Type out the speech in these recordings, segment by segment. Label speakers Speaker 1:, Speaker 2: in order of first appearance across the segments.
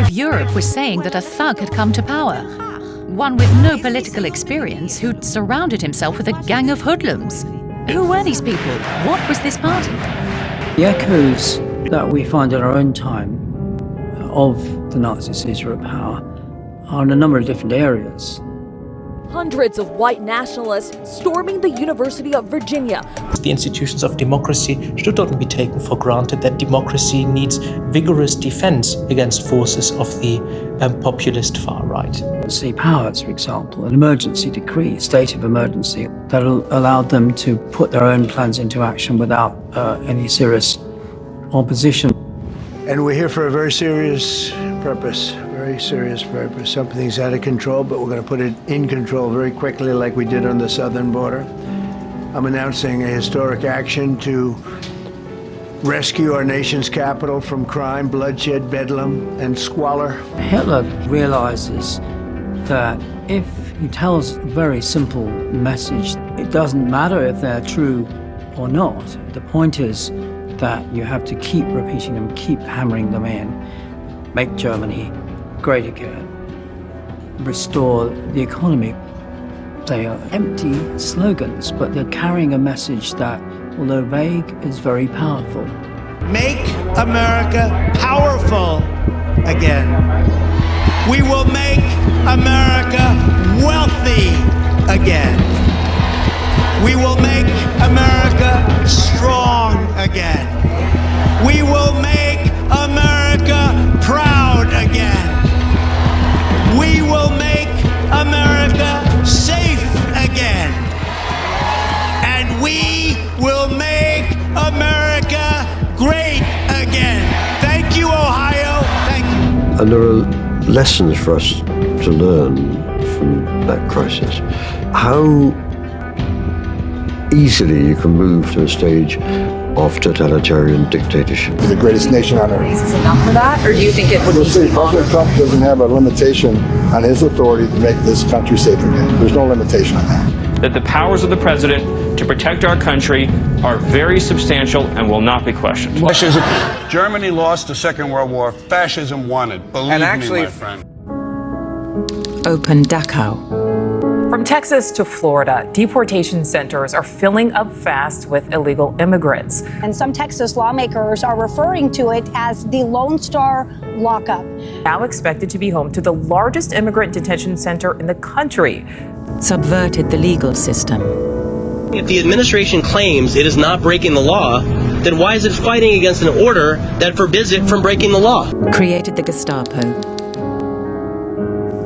Speaker 1: of Europe was saying that a thug had come to power. One with no political experience who'd surrounded himself with a gang of hoodlums. Who were these people? What was this party?
Speaker 2: The echoes that we find in our own time of the Nazi seizure of power are in a number of different areas.
Speaker 3: Hundreds of white nationalists storming the University of Virginia.
Speaker 4: The institutions of democracy should not be taken for granted, that democracy needs vigorous defense against forces of the populist far right.
Speaker 2: Sea powers, for example, an emergency decree, state of emergency, that allowed them to put their own plans into action without any serious opposition.
Speaker 5: And we're here for a very serious purpose, Something's out of control, but we're going to put it in control very quickly like we did on the southern border. I'm announcing a historic action to rescue our nation's capital from crime, bloodshed, bedlam, and squalor.
Speaker 2: Hitler realizes that if he tells a very simple message, it doesn't matter if they're true or not. The point is that you have to keep repeating them, keep hammering them in. Make Germany great again. Restore the economy. They are empty slogans, but they're carrying a message that, although vague, is very powerful.
Speaker 6: Make America powerful again. We will make America wealthy again. We will make America strong again. We will make America proud again. We will make America safe again. And we will make America great again. Thank you, Ohio. Thank you.
Speaker 7: And there are lessons for us to learn from that crisis. How easily you can move to a stage of totalitarian dictatorship.
Speaker 8: The greatest nation on earth.
Speaker 9: Is this enough for that, or do you think it would be
Speaker 8: see, President Trump doesn't have a limitation on his authority to make this country safe again. There's no limitation on that.
Speaker 10: That the powers of the president to protect our country are very substantial and will not be questioned.
Speaker 11: Fascism. Germany lost the Second World War. Fascism won it. Believe me, my friend.
Speaker 12: Open Dachau.
Speaker 13: From Texas to Florida, deportation centers are filling up fast with illegal immigrants.
Speaker 14: And some Texas lawmakers are referring to it as the Lone Star lockup.
Speaker 13: Now expected to be home to the largest immigrant detention center in the country.
Speaker 12: Subverted the legal system.
Speaker 15: If the administration claims it is not breaking the law, then why is it fighting against an order that forbids it from breaking the law?
Speaker 12: Created the Gestapo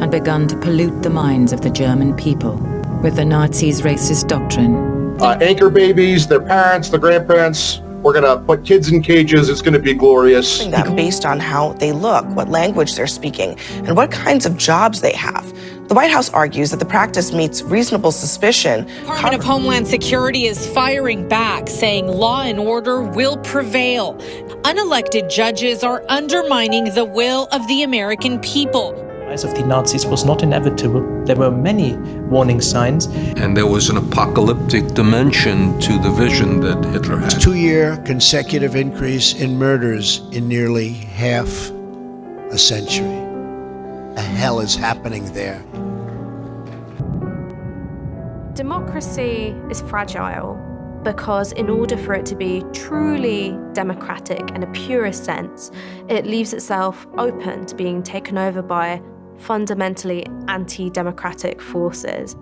Speaker 12: and begun to pollute the minds of the German people with the Nazis' racist doctrine.
Speaker 8: Anchor babies, their parents, their grandparents, we're going to put kids in cages, it's going to be glorious.
Speaker 9: Them based on how they look, what language they're speaking, and what kinds of jobs they have. The White House argues that the practice meets reasonable suspicion.
Speaker 16: Department of Homeland Security is firing back, saying law and order will prevail. Unelected judges are undermining the will of the American people.
Speaker 4: The rise of the Nazis was not inevitable. There were many warning signs.
Speaker 17: And there was an apocalyptic dimension to the vision that Hitler had.
Speaker 5: 2-year consecutive increase in murders in nearly half a century. The hell is happening there?
Speaker 18: Democracy is fragile because in order for it to be truly democratic in a purest sense, it leaves itself open to being taken over by fundamentally anti-democratic forces.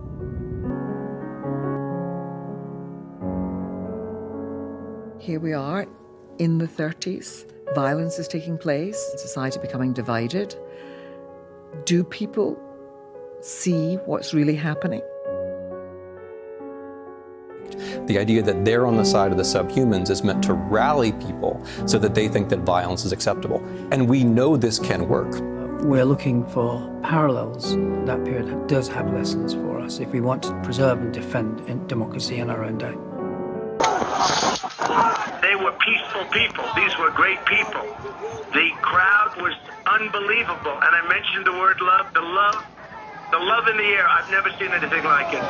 Speaker 19: Here we are in the 30s. Violence is taking place, society becoming divided. Do people see what's really happening?
Speaker 20: The idea that they're on the side of the subhumans is meant to rally people so that they think that violence is acceptable. And we know this can work.
Speaker 2: We're looking for parallels. That period does have lessons for us if we want to preserve and defend democracy in our own day.
Speaker 6: They were peaceful people. These were great people. The crowd was unbelievable. And I mentioned the word love, the love in the air. I've never seen anything like it.